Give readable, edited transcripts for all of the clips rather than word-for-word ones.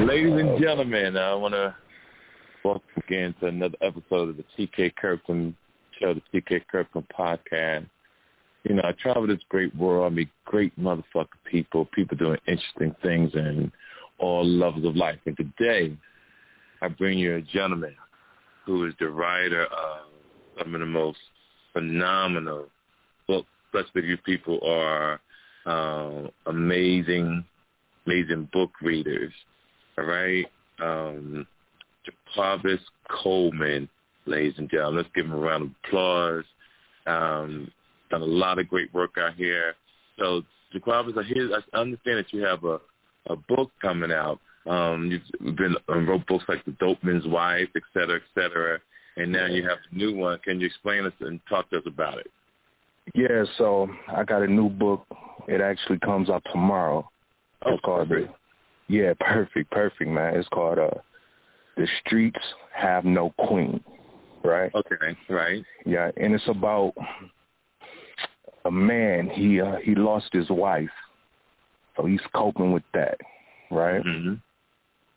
Ladies and gentlemen, I want to welcome again to another episode of the TK Kirkland Show, the TK Kirkland Podcast. You know, I travel this great world. I meet great motherfucking people doing interesting things in all levels of life. And today, I bring you a gentleman who is the writer of some of the most phenomenal books. Especially you people are amazing book readers. All right? JaQuavis Coleman, ladies and gentlemen. Let's give him a round of applause. Done a lot of great work out here. So, JaQuavis, I understand that you have a book coming out. You've been wrote books like The Dope Man's Wife, et cetera, and now you have a new one. Can you explain us and talk to us about it? Yeah, so I got a new book. It actually comes out tomorrow. Oh, it's called perfect. Perfect, man. It's called The Streets Have No Queen, right? Okay, right. Yeah, and it's about a man. He lost his wife, so he's coping with that, right? Mm-hmm.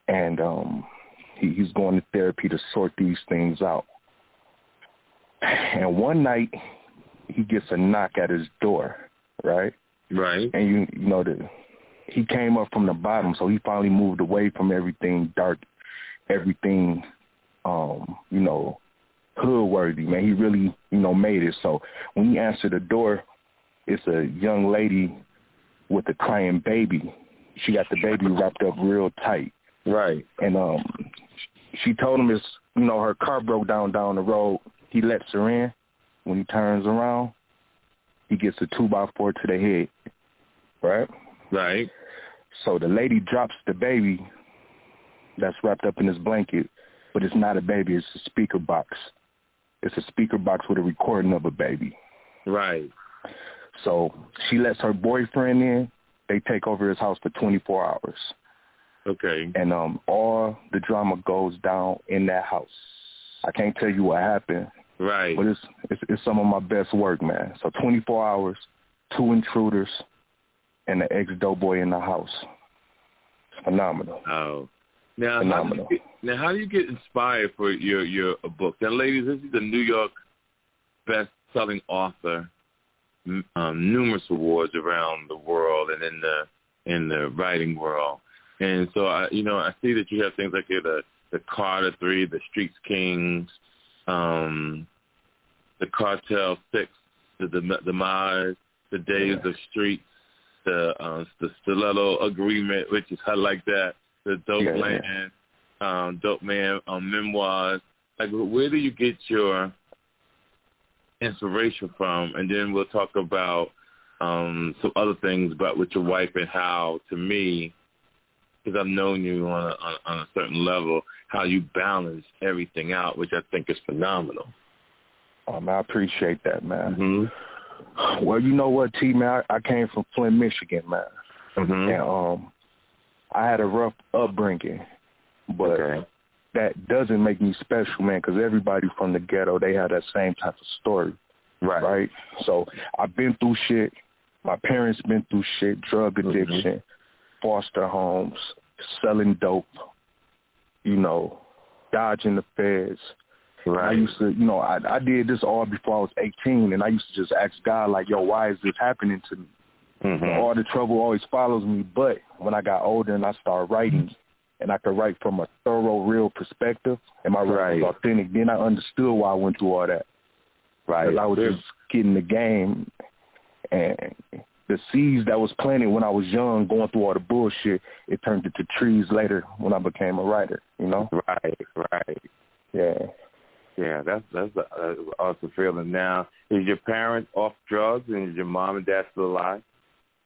And he's going to therapy to sort these things out. And one night, he gets a knock at his door, right? Right. And you know that he came up from the bottom, so he finally moved away from everything dark, everything, hood worthy, man. He really, made it. So when he answered the door, it's a young lady with a crying baby. She got the baby wrapped up real tight. Right. And she told him it's, her car broke down the road. He lets her in. When he turns around, he gets a 2x4 to the head, right? Right. So the lady drops the baby that's wrapped up in his blanket, but it's not a baby. It's a speaker box. It's a speaker box with a recording of a baby. Right. So she lets her boyfriend in. They take over his house for 24 hours. Okay. And all the drama goes down in that house. I can't tell you what happened. Right. But it's some of my best work, man. So 24 hours, 2 intruders, and the ex-dope boy in the house. It's phenomenal. Oh. Now, phenomenal. How do you get inspired for your book? Now, ladies, this is a New York best-selling author, numerous awards around the world and in the writing world. And so, I see that you have things like the Carter 3, the Streets Kings, the Cartel 6, the Mars, the Days of Streets, the Stiletto Agreement, which is I like that, the Dope Man memoirs. Like, where do you get your inspiration from? And then we'll talk about some other things about with your wife and how, to me, because I've known you on a certain level, how you balance everything out, which I think is phenomenal. I appreciate that, man. Mm-hmm. Well, you know what, T, man? I came from Flint, Michigan, man. Mm-hmm. And I had a rough upbringing, but that doesn't make me special, man, because everybody from the ghetto, they have that same type of story. Right? So I've been through shit. My parents been through shit, drug addiction, foster homes, selling dope, dodging the feds. Right. I used to, I did this all before I was 18, and I used to just ask God, like, yo, why is this happening to me? Mm-hmm. All the trouble always follows me. But when I got older and I started writing, and I could write from a thorough, real perspective, and my writing was authentic, then I understood why I went through all that. Right. Because I was just getting the game, and the seeds that was planted when I was young, going through all the bullshit, it turned into trees later when I became a writer, Right. Yeah. Yeah, that's an awesome feeling. Now, is your parents off drugs, and is your mom and dad still alive?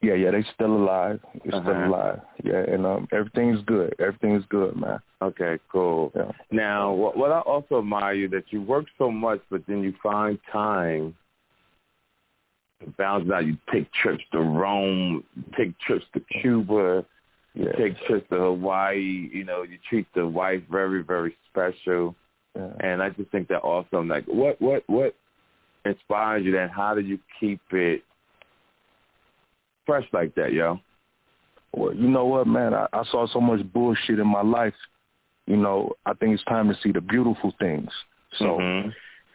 Yeah, they still alive. They're still alive. Yeah, and everything's good. Everything's good, man. Okay, cool. Yeah. Now, what I also admire you that you work so much, but then you find time to balance out. You take trips to Rome, take trips to Cuba, you take trips to Hawaii. You treat the wife very, very special. Yeah. And I just think that awesome. Like, what inspires you? Then how do you keep it fresh like that, yo? Well, you know what, man? I saw so much bullshit in my life. You know, I think it's time to see the beautiful things. So,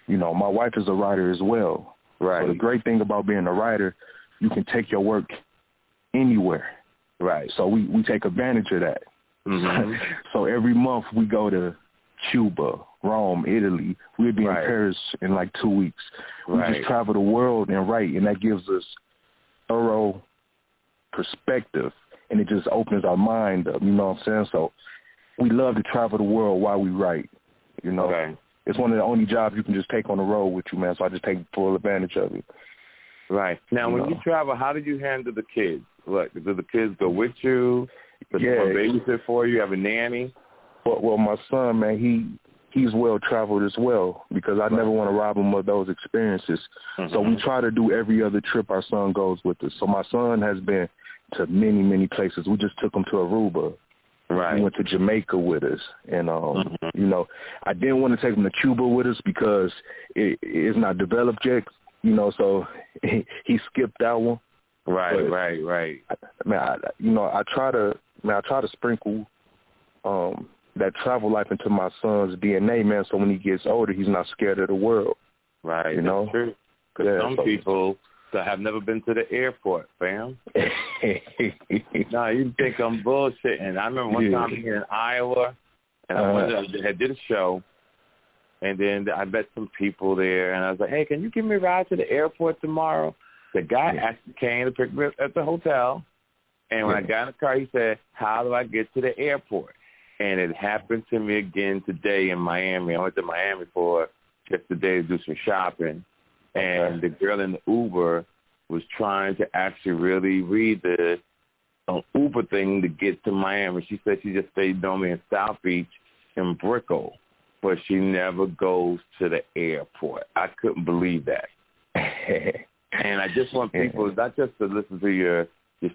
you know, my wife is a writer as well. Right. So the great thing about being a writer, you can take your work anywhere. Right. So we take advantage of that. So every month we go to Cuba, Rome, Italy. We'll be in Paris in like 2 weeks. We just travel the world and write, and that gives us thorough perspective, and it just opens our mind up, you know what I'm saying? So we love to travel the world while we write, you know. It's one of the only jobs you can just take on the road with you, man, so I just take full advantage of it. Right. Now, when you travel, how do you handle the kids? What, do the kids go with you? Does someone babysit for you? You have a nanny? Well, my son, man, he's well-traveled as well because I never want to rob him of those experiences. So we try to do every other trip our son goes with us. So my son has been to many, many places. We just took him to Aruba. Right. He went to Jamaica with us. And, you know, I didn't want to take him to Cuba with us because it's not developed yet, you know, so he skipped that one. Right. I try to sprinkle that travel life into my son's DNA, man, so when he gets older, he's not scared of the world. Right, you know? That's true. Because some people that have never been to the airport, fam. No, you think I'm bullshitting. I remember one time here in Iowa, and I did a show, and then I met some people there, and I was like, hey, can you give me a ride to the airport tomorrow? The guy actually came to pick me up at the hotel, and when I got in the car, he said, how do I get to the airport? And it happened to me again today in Miami. I went to Miami for just today to do some shopping. And the girl in the Uber was trying to actually really read the Uber thing to get to Miami. She said she just stayed normally in South Beach in Brickell, but she never goes to the airport. I couldn't believe that. And I just want people not just to listen to your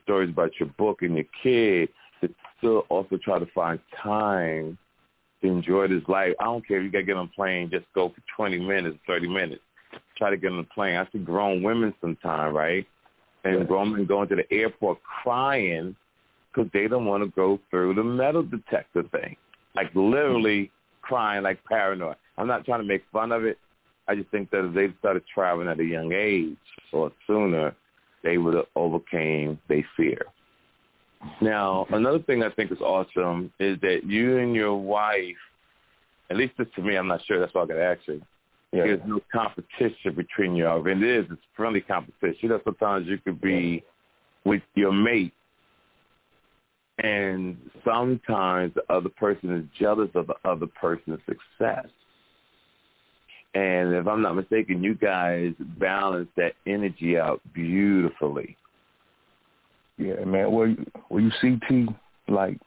stories about your book and your kid, to still also try to find time to enjoy this life. I don't care if you got to get on a plane, just go for 20 minutes, 30 minutes. Try to get on a plane. I see grown women sometimes, right? And grown men going to the airport crying because they don't want to go through the metal detector thing. Like literally crying like paranoid. I'm not trying to make fun of it. I just think that if they started traveling at a young age or sooner, they would have overcame their fear. Now, another thing I think is awesome is that you and your wife, at least this to me, I'm not sure, that's why I got to ask you, there's no competition between you all. And it's friendly competition. You know, sometimes you could be with your mate, and sometimes the other person is jealous of the other person's success. And if I'm not mistaken, you guys balance that energy out beautifully. Yeah, man. Well, you see, T, like,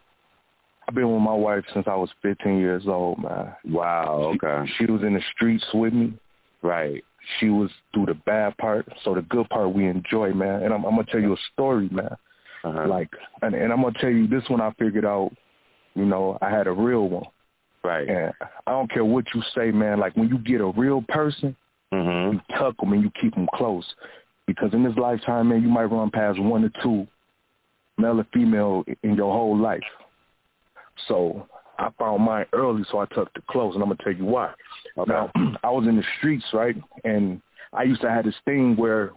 I've been with my wife since I was 15 years old, man. Wow, okay. She was in the streets with me. Right. She was through the bad part, so the good part we enjoy, man. And I'm going to tell you a story, man. Like, and I'm going to tell you this one I figured out, you know, I had a real one. Right. And I don't care what you say, man. Like, when you get a real person, you tuck them and you keep them close. Because in this lifetime, man, you might run past one or two, male or female, in your whole life. So I found mine early, so I tucked it close, and I'm going to tell you why. Okay. Now, I was in the streets, right, and I used to have this thing where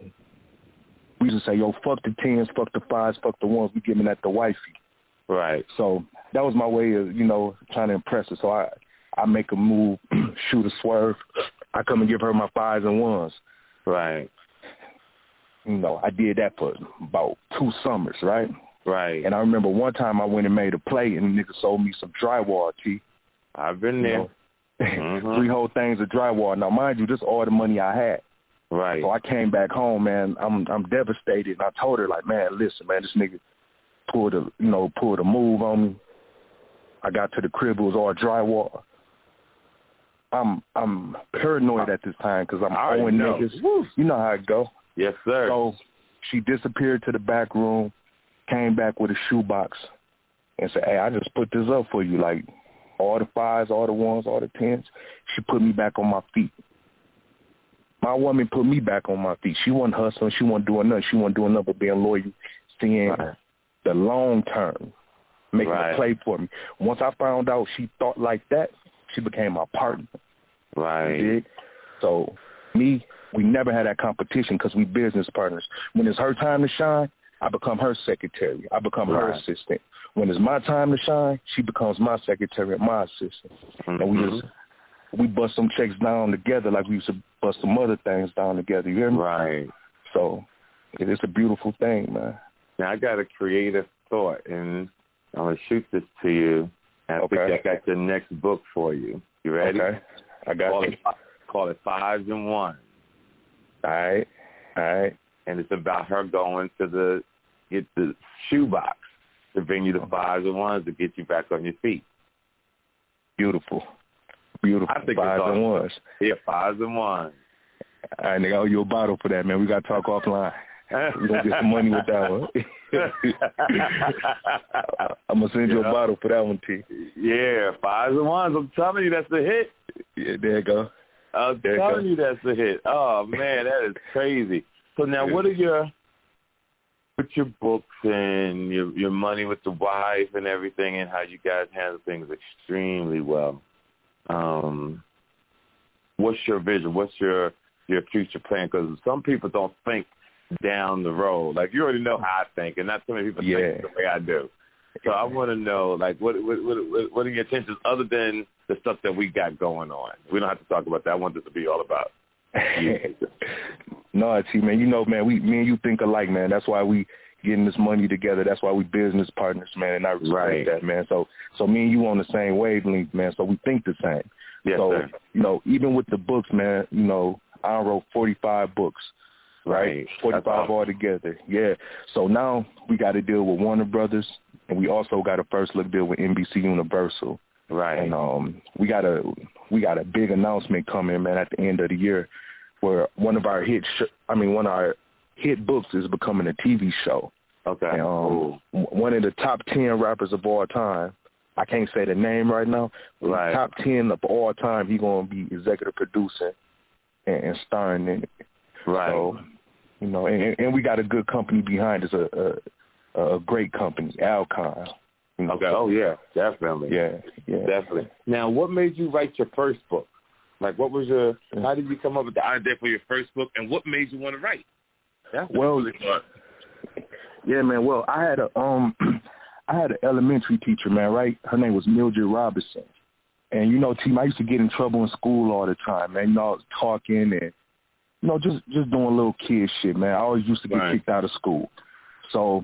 we used to say, yo, fuck the 10s, fuck the 5s, fuck the 1s, we giving that to wifey. Right. So that was my way of, you know, trying to impress her. So I make a move, shoot a swerve. I come and give her my 5s and 1s. Right. You know, I did that for about 2 summers, right? Right. And I remember one time I went and made a play, and the nigga sold me some drywall, T. I've been there. 3 whole things of drywall. Now, mind you, this is all the money I had. Right. So I came back home, man. I'm devastated. And I told her, like, man, listen, man, this nigga pulled a move on me. I got to the crib, it was all drywall. I'm paranoid at this time because I'm owing niggas. Woo. You know how it go. Yes, sir. So she disappeared to the back room, came back with a shoebox, and said, hey, I just put this up for you, like all the 5s, all the 1s, all the 10s. She put me back on my feet. My woman put me back on my feet. She wasn't hustling. She wasn't doing nothing. She wasn't doing nothing but being loyal, seeing the long term, making a play for me. Once I found out she thought like that, she became my partner. Right. You dig? So we never had that competition because we business partners. When it's her time to shine, I become her secretary. I become her assistant. When it's my time to shine, she becomes my secretary and my assistant. And we bust some checks down together like we used to bust some other things down together. You hear me? Right. So it's a beautiful thing, man. Now, I got a creative thought, and I'm going to shoot this to you. And I think I got your next book for you. You ready? Okay. I got you. Call it Fives and Ones. All right. And it's about her going to get the shoebox to bring you the Fives and Ones to get you back on your feet. Beautiful. I think Fives and Ones. Yeah, Fives and Ones. All right, nigga, I owe you a bottle for that, man. We got to talk offline. We're going to get some money with that one. I'm going to send you a bottle for that one, T. Yeah, Fives and Ones. I'm telling you, that's a hit. Yeah, there you go. I'm telling you, that's a hit. Oh, man, that is crazy. So now what are with your books and your money with the wife and everything and how you guys handle things extremely well, what's your vision? What's your future plan? Because some people don't think down the road. Like, you already know how I think, and not so many people think the way I do. So I want to know, like, what are your intentions other than the stuff that we got going on? We don't have to talk about that. I want this to be all about you. No, T, man, you know, man, me and you think alike, man. That's why we getting this money together. That's why we business partners, man, and I respect that, man. So me and you on the same wavelength, man, so we think the same. Yes, so, sir. you know, even with the books, man, you know, I wrote 45 books, right? 45 altogether, yeah. So now we got to deal with Warner Brothers, and we also got a first look deal with NBC Universal. Right. And we got a big announcement coming, man, at the end of the year, where one of our hit books is becoming a TV show. Okay. And, one of the top 10 rappers of all time, I can't say the name right now, but top 10 of all time, he's going to be executive producing and starring in it. Right. So, you know, and we got a good company behind us, a great company, Alcon. You know, okay. Oh, yeah, definitely. Yeah, definitely. Now, what made you write your first book? Like, what was how did you come up with the idea for your first book, and what made you want to write? Yeah, man. Well, I had an elementary teacher, man, right? Her name was Mildred Robinson. And, you know, Team, I used to get in trouble in school all the time, man. You know, I was talking and, you know, just doing little kid shit, man. I always used to get kicked out of school. So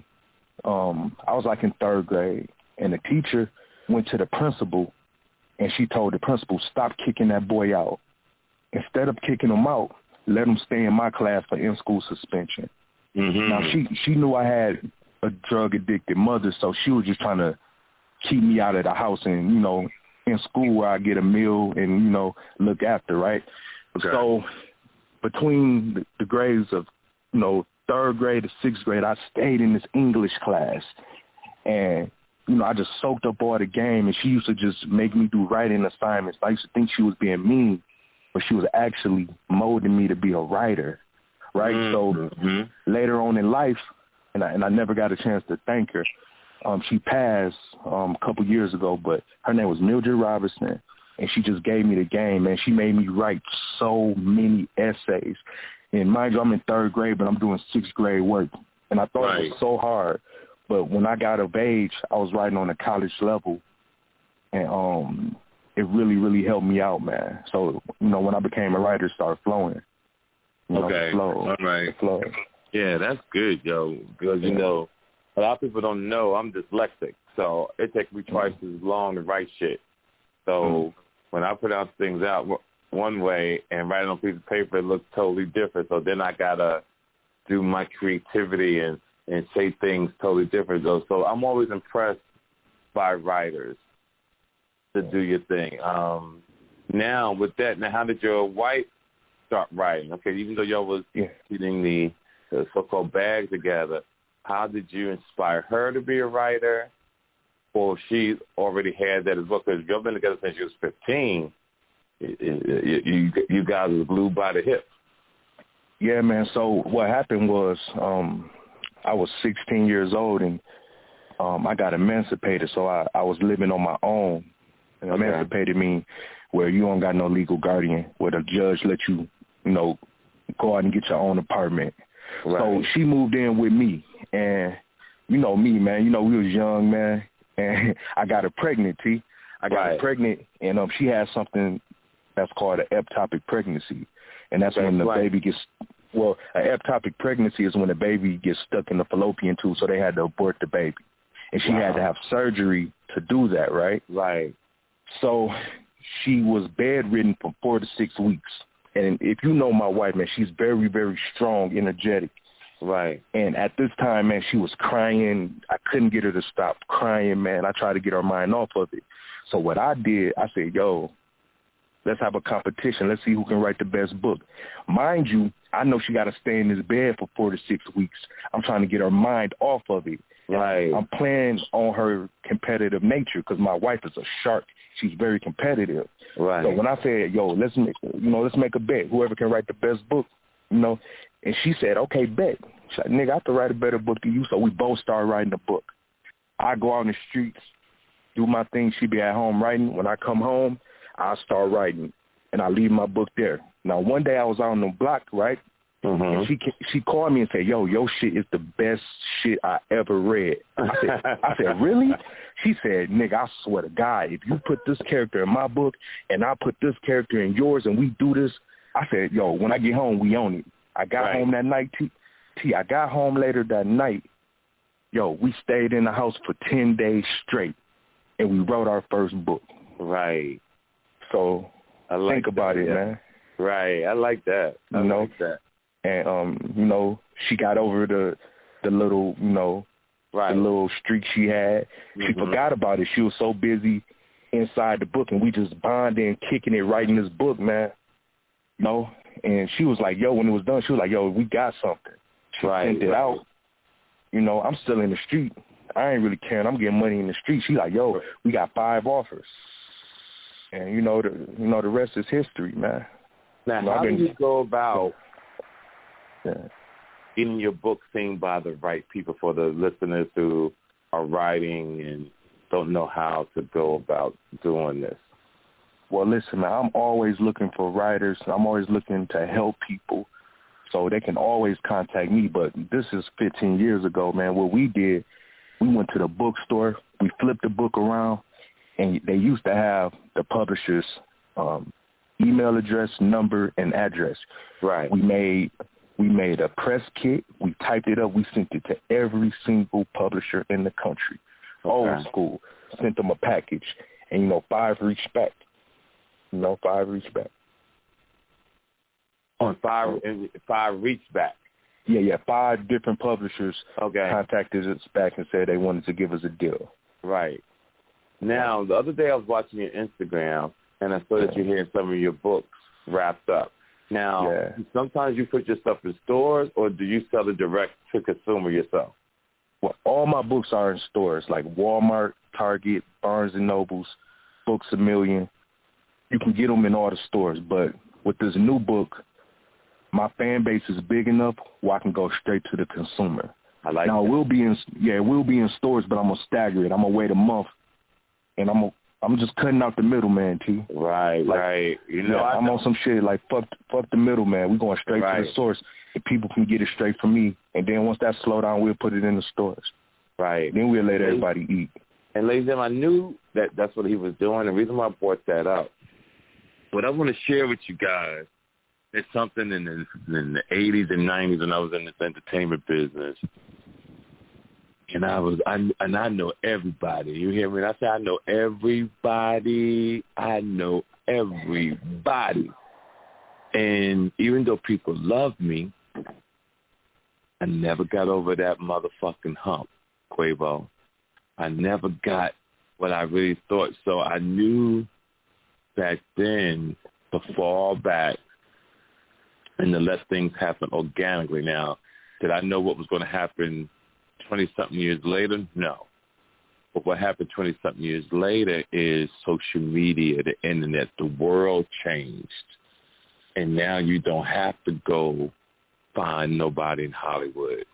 I was like in third grade, and the teacher went to the principal, and she told the principal, stop kicking that boy out. Instead of kicking him out, let him stay in my class for in-school suspension. Mm-hmm. Now, she knew I had a drug-addicted mother, so she was just trying to keep me out of the house and, you know, in school where I get a meal and, you know, look after, right? Okay. So between the grades of, you know, third grade to sixth grade, I stayed in this English class. And, you know, I just soaked up all the game, and she used to just make me do writing assignments. I used to think she was being mean, but she was actually molding me to be a writer, right? Mm-hmm. So later on in life, and I never got a chance to thank her, she passed a couple years ago, but her name was Mildred Robinson, and she just gave me the game, man. She made me write so many essays. And mind you, I'm in third grade, but I'm doing sixth grade work. And I thought it was so hard. But when I got of age, I was writing on a college level, and it really, really helped me out, man. So, you know, when I became a writer, it started flowing. Okay. All right. Flow. Yeah, that's good, yo. Because, you know, a lot of people don't know I'm dyslexic, so it takes me twice as long to write shit. So when I pronounce things out one way and write it on a piece of paper, it looks totally different. So then I got to do my creativity and say things totally different. So I'm always impressed by writers to do your thing. Now, with that, how did your wife start writing? Okay, even though y'all was eating the so-called bag together, how did you inspire her to be a writer? Or she already had that as well? Because y'all been together since you was 15. You guys were glued by the hip. Yeah, man. So what happened was I was 16 years old, and I got emancipated, so I was living on my own. And emancipated means where you don't got no legal guardian, where the judge let you, go out and get your own apartment. Right. So she moved in with me, and me, man, we was young, man, and I got her pregnant, T. I got her pregnant, and she had something that's called an ectopic pregnancy, and that's when the baby gets. Well, an ectopic pregnancy is when the baby gets stuck in the fallopian tube, so they had to abort the baby. And she had to have surgery to do that, right? Right. So she was bedridden for 4 to 6 weeks. And if you know my wife, man, she's very, very strong, energetic. Right. And at this time, man, she was crying. I couldn't get her to stop crying, man. I tried to get her mind off of it. So what I did, I said, yo, let's have a competition. Let's see who can write the best book. Mind you, I know she got to stay in this bed for 4 to 6 weeks. I'm trying to get her mind off of it. Right. I'm playing on her competitive nature because my wife is a shark. She's very competitive. Right. So when I said, yo, let's make a bet. Whoever can write the best book, and she said, okay, bet. She said, nigga, I have to write a better book than you. So we both started writing the book. I go out in the streets, do my thing. She be at home writing. When I come home, I start writing, and I leave my book there. Now, one day I was out on the block, right? Mm-hmm. And she called me and said, yo, your shit is the best shit I ever read. I said, really? She said, nigga, I swear to God, if you put this character in my book and I put this character in yours and we do this, I said, yo, when I get home, we own it. I got home that night, I got home later that night. Yo, we stayed in the house for 10 days straight, and we wrote our first book. Right. So think about it, man. Right. I like that. I like that. And, she got over the little, the little streak she had. Mm-hmm. She forgot about it. She was so busy inside the book, and we just bonded and kicking it, writing this book, man. And she was like, yo, when it was done, she was like, yo, we got something. She sent it out. I'm still in the street. I ain't really caring. I'm getting money in the street. She like, yo, we got 5 offers. And, the rest is history, man. Now, how do you go about getting your book seen by the right people for the listeners who are writing and don't know how to go about doing this? Well, listen, man, I'm always looking for writers. I'm always looking to help people, so they can always contact me. But this is 15 years ago, man. What we did, we went to the bookstore, we flipped the book around, and they used to have the publisher's email address, number, and address. Right. We made a press kit. We typed it up. We sent it to every single publisher in the country. Okay. Old school. Sent them a package. And, 5 reached back. 5 reached back. On 5 reached back? Yeah. 5 different publishers contacted us back and said they wanted to give us a deal. Right. Now, the other day I was watching your Instagram, and I saw that you're hearing some of your books wrapped up. Now, sometimes you put your stuff in stores, or do you sell it direct to consumer yourself? Well, all my books are in stores, like Walmart, Target, Barnes & Nobles, Books A Million. You can get them in all the stores. But with this new book, my fan base is big enough where I can go straight to the consumer. I like now, that. It will be in stores, but I'm going to stagger it. I'm going to wait a month, and I'm just cutting out the middleman, T. Right. I'm on some shit like fuck the middleman. We're going straight to the source, and people can get it straight from me. And then once that slow down, we'll put it in the stores. Right. Then we'll let everybody eat. And ladies and gentlemen, I knew that's what he was doing. The reason why I brought that up, what I want to share with you guys is something in the 80s and 90s when I was in this entertainment business. And I know everybody. You hear me? And I say I know everybody. And even though people love me, I never got over that motherfucking hump, Quavo. I never got what I really thought. So I knew back then to fall back and to let things happen organically. Now, did I know what was going to happen 20-something years later? No. But what happened 20-something years later is social media, the internet, the world changed. And now you don't have to go find nobody in Hollywood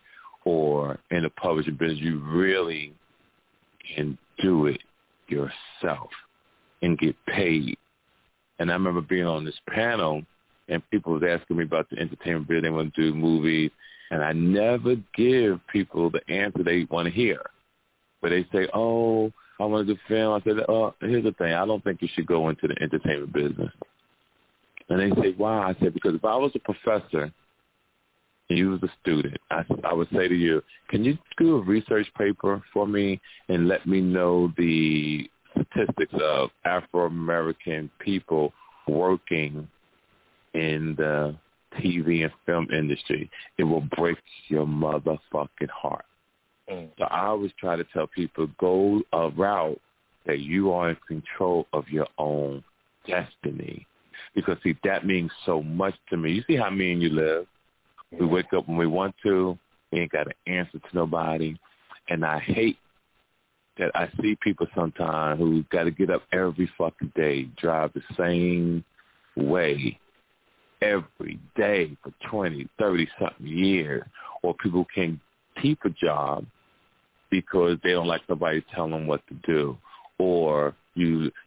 or in the publishing business. You really and do it yourself and get paid. And I remember being on this panel, and people was asking me about the entertainment business. They want to do movies, and I never give people the answer they want to hear. But they say, "Oh, I want to do film." I said, "Oh, here's the thing. I don't think you should go into the entertainment business." And they say, "Why?" I said, "Because if I was a professor and you was a student, I would say to you, can you do a research paper for me and let me know the statistics of Afro-American people working in the TV and film industry? It will break your motherfucking heart." So I always try to tell people, go a route that you are in control of your own destiny. Because, see, that means so much to me. You see how me and you live? We wake up when we want to. We ain't got to answer to nobody. And I hate that I see people sometimes who got to get up every fucking day, drive the same way every day for 20, 30-something years. Or people can't keep a job because they don't like somebody telling them what to do. Or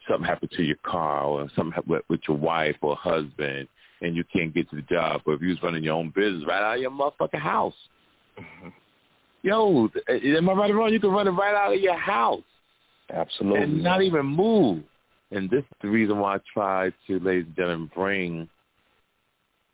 something happened to your car, or something happened with your wife or husband, and you can't get to the job. But if you was running your own business right out of your motherfucking house, yo, am I right or wrong? You can run it right out of your house. Absolutely. And not even move. And this is the reason why I try to, ladies and gentlemen, bring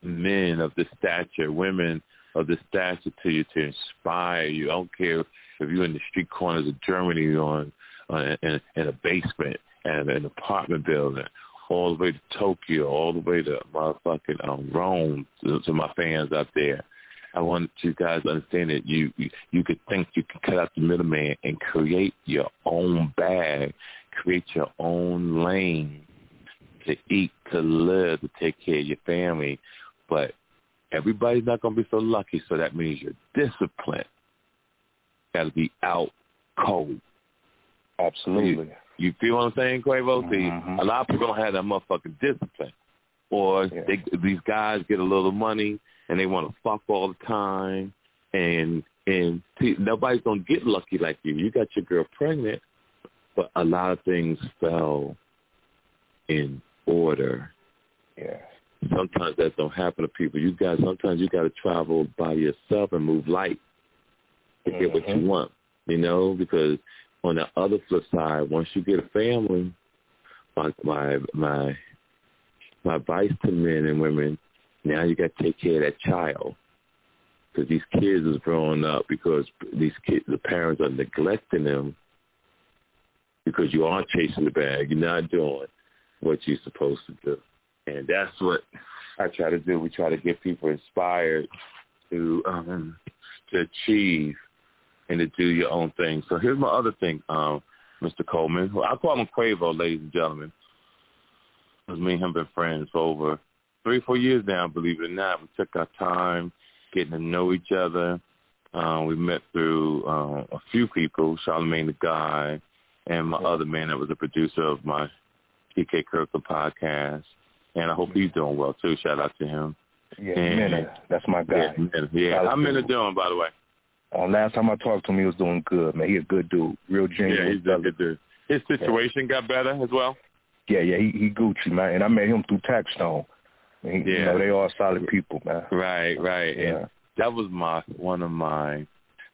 men of this stature, women of this stature to you to inspire you. I don't care if you're in the street corners of Germany or in a basement and an apartment building, all the way to Tokyo, all the way to motherfucking Rome, to my fans out there. I want you guys to understand that you could think you can cut out the middleman and create your own bag, create your own lane to eat, to live, to take care of your family. But everybody's not going to be so lucky, so that means you're disciplined. Got to be out cold. Absolutely. You feel what I'm saying, Quavo? See, a lot of people don't have that motherfucking discipline. Or these guys get a little money and they want to fuck all the time. And see, nobody's going to get lucky like you. You got your girl pregnant, but a lot of things fell in order. Yeah. Sometimes that don't happen to people. Sometimes you got to travel by yourself and move light to get what you want, because on the other flip side, once you get a family, my advice to men and women, now you got to take care of that child, because these kids is growing up because these kids, the parents are neglecting them because you are chasing the bag. You're not doing what you're supposed to do, and that's what I try to do. We try to get people inspired to achieve and to do your own thing. So here's my other thing, Mr. Coleman. Well, I call him Quavo, ladies and gentlemen. Because me and him been friends for over 3 or 4 years now, believe it or not. We took our time getting to know each other. We met through a few people, Charlamagne the Guy, and my other man that was a producer of my TK Kirkland podcast. And I hope he's doing well, too. Shout out to him. Yeah, Minna. That's my guy. Yeah. How Minna doing, by the way? Last time I talked to him, he was doing good, man. He's a good dude, real genuine. Yeah, he's a good dude. His situation got better as well? Yeah, he Gucci, man. And I met him through Taxstone. They all solid people, man. Right. Yeah. And that was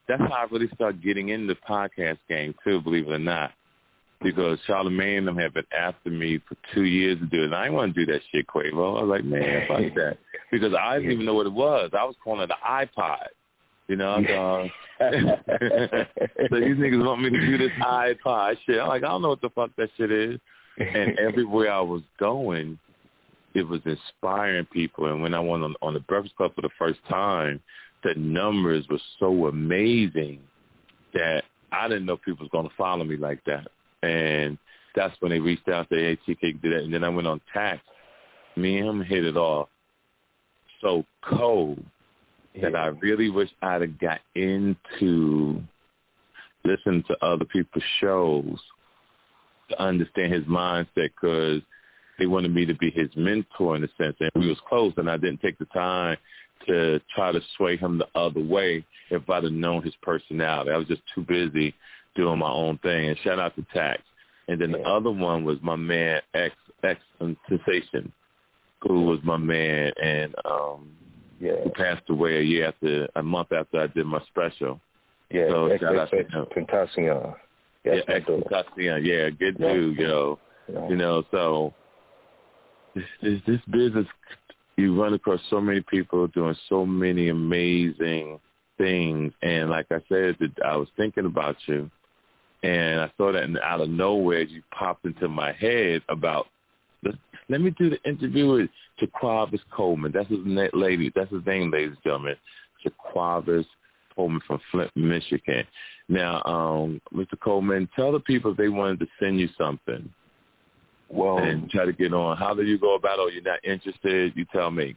that's how I really started getting into the podcast game, too, believe it or not. Because Charlamagne and them had been after me for 2 years to do it. And I didn't want to do that shit, Quavo. I was like, man, fuck that. Because I didn't even know what it was. I was calling it the iPod. So these niggas want me to do this iPod shit. I'm like, I don't know what the fuck that shit is. And everywhere I was going, it was inspiring people. And when I went on the Breakfast Club for the first time, the numbers were so amazing that I didn't know people was going to follow me like that. And that's when they reached out and said, hey, TK, do that. And then I went on Tax. Me and him hit it off so cold that I really wish I'd have got into listening to other people's shows to understand his mindset, because they wanted me to be his mentor in a sense. And we was close, and I didn't take the time to try to sway him the other way if I'd have known his personality. I was just too busy doing my own thing. And shout out to Tax. And then the other one was my man X Sensation, who was my man and who passed away a month after I did my special. Yeah, so shout out to him. Tentacion. X Tentacion, good dude, yo. Yeah. You know, so this business, you run across so many people doing so many amazing things. And like I said, I was thinking about you, and I saw that out of nowhere you popped into my head about, let me do the interview with JaQuavis Coleman. That's his name, ladies and gentlemen. JaQuavis Coleman from Flint, Michigan. Now, Mr. Coleman, tell the people if they wanted to send you something. Well, and try to get on. How do you go about it? Or you're not interested? You tell me.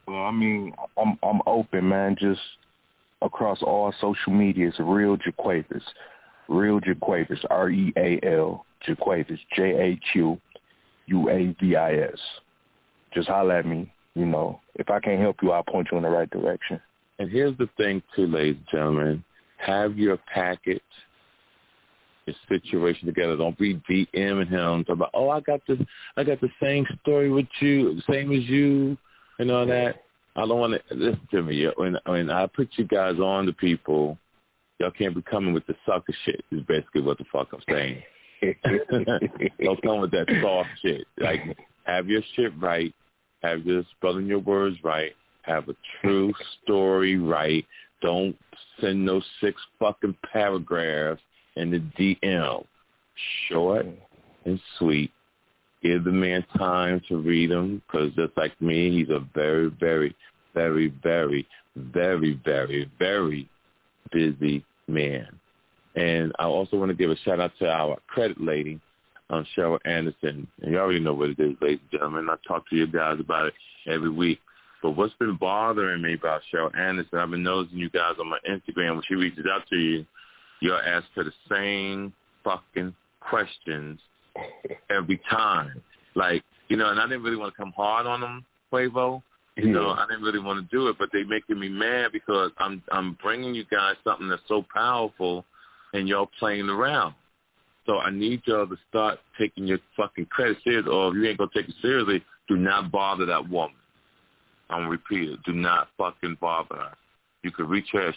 Well, I mean, I'm open, man. Just across all social media, it's Real JaQuavis. Real JaQuavis, REAL, JaQuavis, JaQuavis. Just holler at me. You know, if I can't help you, I'll point you in the right direction. And here's the thing, too, ladies and gentlemen. Have your package, your situation together. Don't be DMing him about, I got the same story with you, same as you, and all that. I don't want to listen to me. When I put you guys on to people, y'all can't be coming with the sucker shit. Is basically what the fuck I'm saying. Don't come with that soft shit. Like, have your shit right. Have your spelling your words right. Have a true story right. Don't send no 6 fucking paragraphs in the DM. Short and sweet. Give the man time to read them, because just like me, he's a very, very, very, very, very, very, very busy man. And I also want to give a shout-out to our credit lady, Cheryl Anderson. And you already know what it is, ladies and gentlemen. I talk to you guys about it every week. But what's been bothering me about Cheryl Anderson, I've been noticing you guys on my Instagram, when she reaches out to you, you'll ask her the same fucking questions every time. Like, you know, and I didn't really want to come hard on them, Quavo. You know, I didn't really want to do it, but they making me mad because I'm bringing you guys something that's so powerful and y'all playing around. So I need y'all to start taking your fucking credit serious, or if you ain't going to take it seriously, do not bother that woman. I'm going to repeat it. Do not fucking bother her. You can reach her at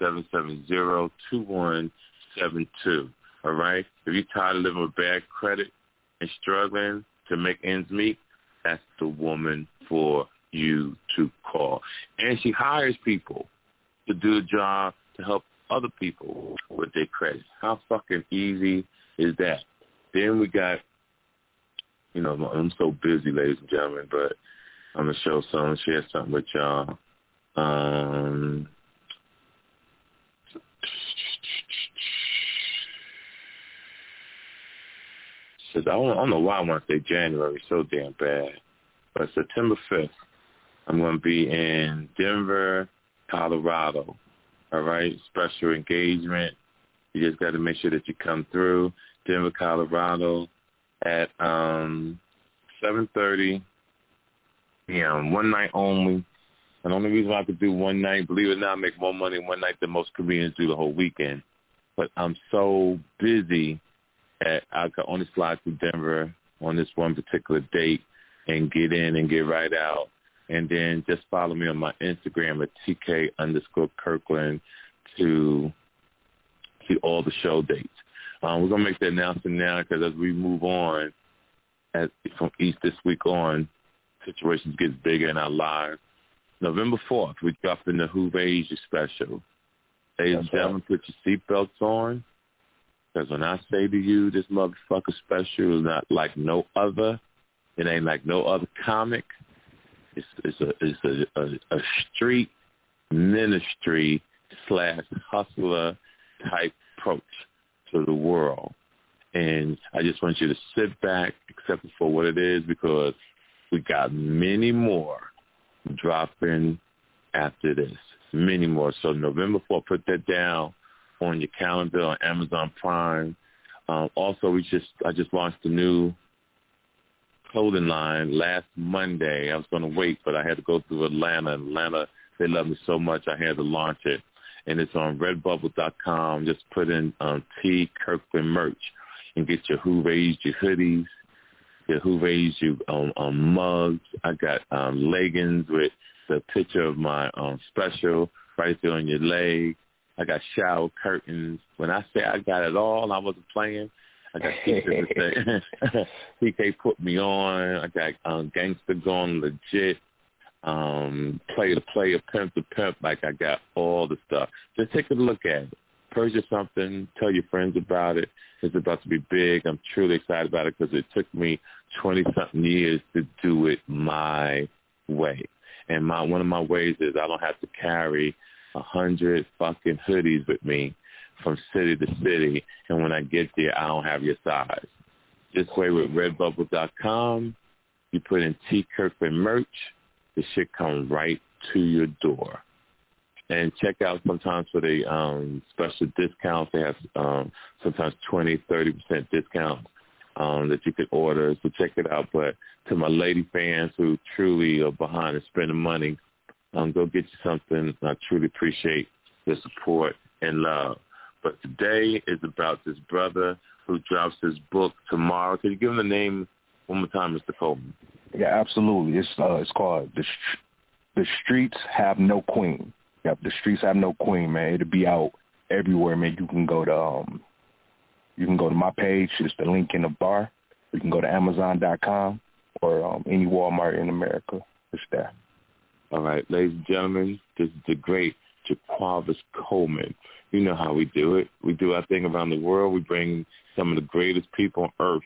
678-770-2172. All right? If you're tired of living with bad credit and struggling to make ends meet, that's the woman for you to call. And she hires people to do a job to help other people with their credit. How fucking easy is that? Then we got, you know, I'm so busy, ladies and gentlemen, but I'm going to share something with y'all. I don't know why I want to say January so damn bad, but September 5th, I'm going to be in Denver, Colorado. All right, special engagement. You just got to make sure that you come through. Denver, Colorado at 7:30 p.m. One night only. And the only reason why I could do one night, believe it or not, I make more money one night than most comedians do the whole weekend. But I'm so busy that I could only fly to Denver on this one particular date and get in and get right out. And then just follow me on my Instagram at TK_Kirkland to see all the show dates. We're going to make the announcement now because as we move on, from East this week on, situations get bigger in our lives. November 4th, we drop in the Who Raised You special. Ladies and gentlemen, put your seatbelts on, because when I say to you this motherfucker special is not like no other, it ain't like no other comic. It's a street ministry / hustler type approach to the world. And I just want you to sit back, accept it for what it is, because we got many more dropping after this. Many more. So November 4th, put that down on your calendar on Amazon Prime. Also, I just launched a new clothing line last Monday. I was going to wait, but I had to go through Atlanta. They love me so much, I had to launch it. and it's on redbubble.com. Just put in T. Kirkland merch and get your Who Raised You hoodies, your Who Raised You mugs. I got leggings with the picture of my special right there on your leg. I got shower curtains. When I say I got it all, I wasn't playing. I got t-shirts that say TK put me on. I got gangster going legit. Player to player, pimp to pimp. Like, I got all the stuff. Just take a look at it. Purchase something. Tell your friends about it. It's about to be big. I'm truly excited about it because it took me 20-something years to do it my way. And one of my ways is I don't have to carry 100 fucking hoodies with me from city to city, and when I get there, I don't have your size. This way with redbubble.com, you put in T. Kirkland merch, the shit comes right to your door. And check out sometimes for the special discounts. They have sometimes 20, 30% discounts that you could order, so check it out. But to my lady fans who truly are behind and spending money, go get you something. I truly appreciate the support and love. But today is about this brother who drops his book tomorrow. Can you give him the name one more time, Mr. Coleman? Yeah, absolutely. It's called The Streets Have No Queen. Yep, The Streets Have No Queen, man. It'll be out everywhere, man. You can go to my page. It's the link in the bar. You can go to Amazon.com or any Walmart in America. It's there. All right, ladies and gentlemen, this is the great JaQuavis Coleman. You know how we do it. We do our thing around the world. We bring some of the greatest people on earth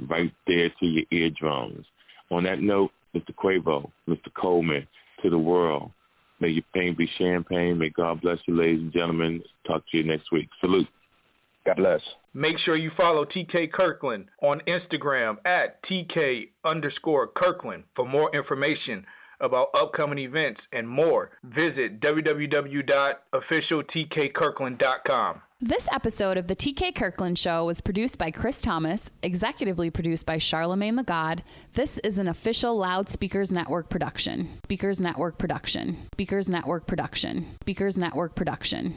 right there to your eardrums. On that note, Mr. Quavo, Mr. Coleman, to the world, may your pain be champagne. May God bless you, ladies and gentlemen. Talk to you next week. Salute. God bless. Make sure you follow TK Kirkland on Instagram at TK_Kirkland for more information about upcoming events and more. Visit www.officialtkkirkland.com. This episode of the TK Kirkland Show was produced by Chris Thomas, executively produced by Charlemagne the God. This is an official Loudspeakers Network production. Speakers Network production. Speakers Network production. Speakers Network production.